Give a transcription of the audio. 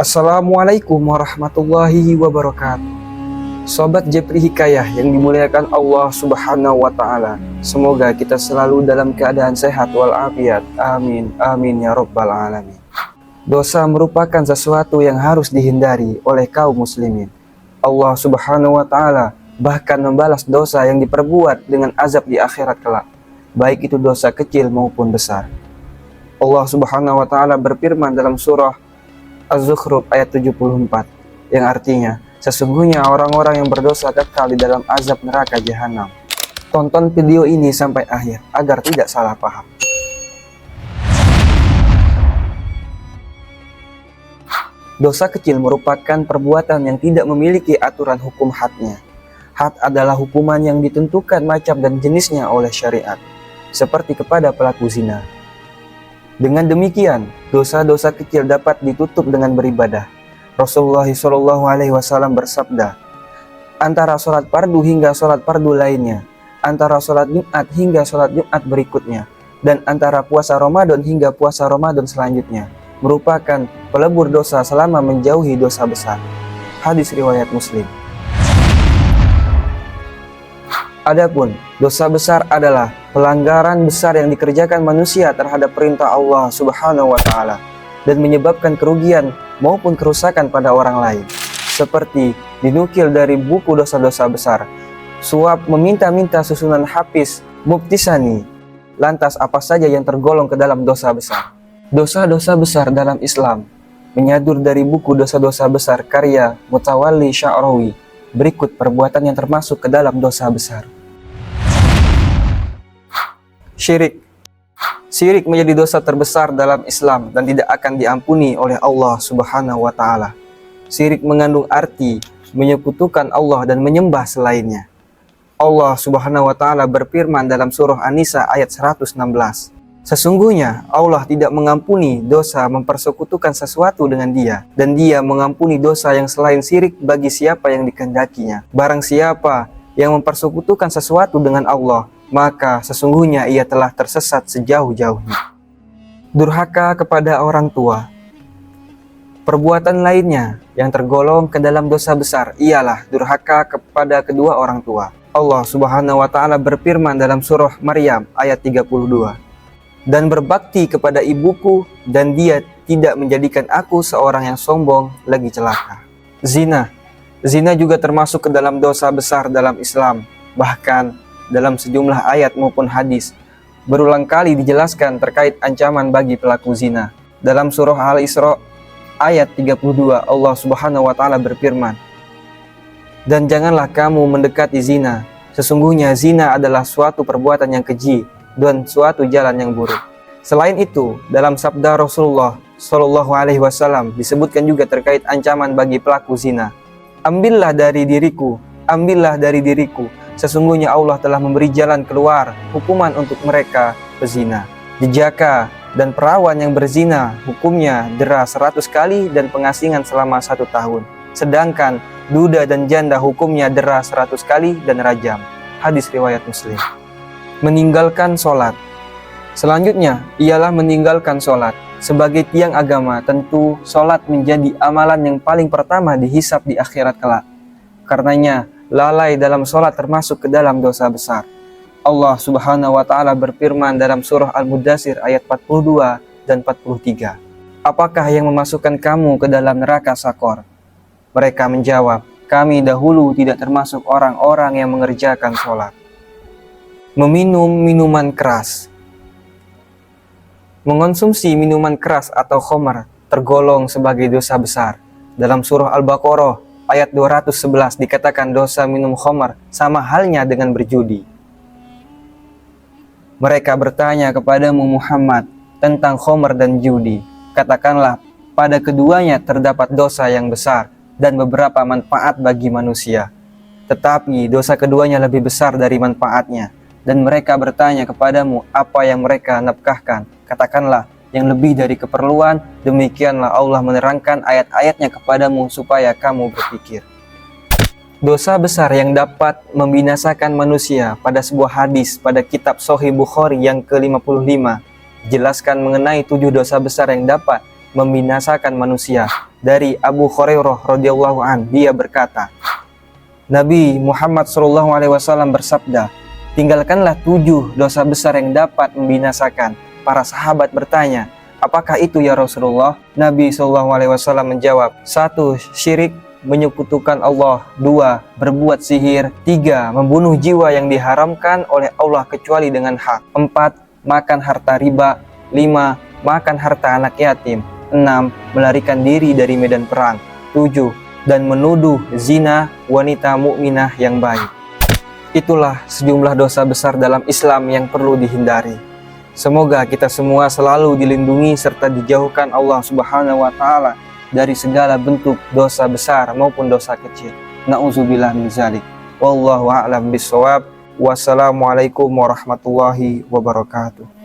Assalamualaikum warahmatullahi wabarakatuh. Sobat Japri Hikayah yang dimuliakan Allah Subhanahu wa Ta'ala, semoga kita selalu dalam keadaan sehat walafiat. Amin, amin ya Rabbal alamin. Dosa merupakan sesuatu yang harus dihindari oleh kaum muslimin. Allah Subhanahu wa Ta'ala bahkan membalas dosa yang diperbuat dengan azab di akhirat kelak, baik itu dosa kecil maupun besar. Allah Subhanahu wa Ta'ala berfirman dalam surah Az-Zukhruf ayat 74, yang artinya, sesungguhnya orang-orang yang berdosa kekal di dalam azab neraka jahanam. Tonton video ini sampai akhir agar tidak salah paham. Dosa kecil merupakan perbuatan yang tidak memiliki aturan hukum hadnya. Had adalah hukuman yang ditentukan macam dan jenisnya oleh syariat, seperti kepada pelaku zina. Dengan demikian, dosa-dosa kecil dapat ditutup dengan beribadah. Rasulullah SAW bersabda, antara sholat fardu hingga sholat fardu lainnya, antara sholat Jumat hingga sholat Jumat berikutnya, dan antara puasa Ramadan hingga puasa Ramadan selanjutnya, merupakan pelebur dosa selama menjauhi dosa besar. Hadis riwayat Muslim. Adapun dosa besar adalah pelanggaran besar yang dikerjakan manusia terhadap perintah Allah Subhanahu wa Ta'ala dan menyebabkan kerugian maupun kerusakan pada orang lain, seperti dinukil dari buku dosa-dosa besar, suap meminta-minta susunan Hafiz Mubtisani. Lantas apa saja yang tergolong ke dalam dosa besar? Dosa-dosa besar dalam Islam menyadur dari buku dosa-dosa besar karya Mutawalli Sya'rawi. Berikut perbuatan yang termasuk ke dalam dosa besar. Syirik. Syirik menjadi dosa terbesar dalam Islam dan tidak akan diampuni oleh Allah Subhanahu wa Ta'ala. Syirik mengandung arti menyekutukan Allah dan menyembah selainnya. Allah Subhanahu wa Ta'ala berfirman dalam surah An-Nisa ayat 116. Sesungguhnya Allah tidak mengampuni dosa mempersekutukan sesuatu dengan Dia, dan Dia mengampuni dosa yang selain syirik bagi siapa yang dikehendakinya. Barang siapa yang mempersekutukan sesuatu dengan Allah, maka sesungguhnya ia telah tersesat sejauh-jauhnya. Durhaka kepada orang tua. Perbuatan lainnya yang tergolong ke dalam dosa besar ialah durhaka kepada kedua orang tua. Allah Subhanahu wa Ta'ala berfirman dalam surah Maryam ayat 32. Dan berbakti kepada ibuku, dan dia tidak menjadikan aku seorang yang sombong lagi celaka. Zina. Zina juga termasuk ke dalam dosa besar dalam Islam. Bahkan dalam sejumlah ayat maupun hadis berulang kali dijelaskan terkait ancaman bagi pelaku zina. Dalam surah Al-Isra ayat 32, Allah Subhanahu wa Ta'ala berfirman, dan janganlah kamu mendekati zina, sesungguhnya zina adalah suatu perbuatan yang keji dan suatu jalan yang buruk. Selain itu, dalam sabda Rasulullah Shallallahu Alaihi Wasallam disebutkan juga terkait ancaman bagi pelaku zina. Ambillah dari diriku, ambillah dari diriku. Sesungguhnya Allah telah memberi jalan keluar hukuman untuk mereka pezina. Jejaka dan perawan yang berzina hukumnya dera 100 kali dan pengasingan selama 1 tahun. Sedangkan duda dan janda hukumnya dera 100 kali dan rajam. Hadis riwayat Muslim. Meninggalkan sholat. Selanjutnya ialah meninggalkan sholat. Sebagai tiang agama, tentu sholat menjadi amalan yang paling pertama dihisab di akhirat kelak. Karenanya lalai dalam sholat termasuk ke dalam dosa besar. Allah Subhanahu wa Ta'ala berfirman dalam surah Al-Mudaththir ayat 42 dan 43. Apakah yang memasukkan kamu ke dalam neraka Sakor? Mereka menjawab, kami dahulu tidak termasuk orang-orang yang mengerjakan sholat. Meminum minuman keras. Mengonsumsi minuman keras atau khamar tergolong sebagai dosa besar. Dalam surah Al-Baqarah ayat 211 dikatakan dosa minum khamar sama halnya dengan berjudi. Mereka bertanya kepadamu Muhammad tentang khamar dan judi. Katakanlah, pada keduanya terdapat dosa yang besar dan beberapa manfaat bagi manusia. Tetapi dosa keduanya lebih besar dari manfaatnya. Dan mereka bertanya kepadamu apa yang mereka nafkahkan. Katakanlah, yang lebih dari keperluan, demikianlah Allah menerangkan ayat-ayatnya kepadamu supaya kamu berpikir. Dosa besar yang dapat membinasakan manusia pada sebuah hadis pada kitab Sahih Bukhari yang ke-55 jelaskan mengenai 7 dosa besar yang dapat membinasakan manusia. dari Abu Hurairah radhiyallahu an, dia berkata, Nabi Muhammad SAW bersabda, tinggalkanlah 7 dosa besar yang dapat membinasakan. Para sahabat bertanya, apakah itu ya Rasulullah? Nabi SAW menjawab, 1. Syirik, menyekutukan Allah. 2. Berbuat sihir. 3. Membunuh jiwa yang diharamkan oleh Allah kecuali dengan hak. 4. Makan harta riba. 5. Makan harta anak yatim. 6. Melarikan diri dari medan perang. 7. Dan menuduh zina wanita mukminah yang baik. Itulah sejumlah dosa besar dalam Islam yang perlu dihindari. Semoga kita semua selalu dilindungi serta dijauhkan Allah Subhanahu wa taala dari segala bentuk dosa besar maupun dosa kecil. Nauzubillah min dzalik. Wallahu a'lam bishawab. Wassalamualaikum warahmatullahi wabarakatuh.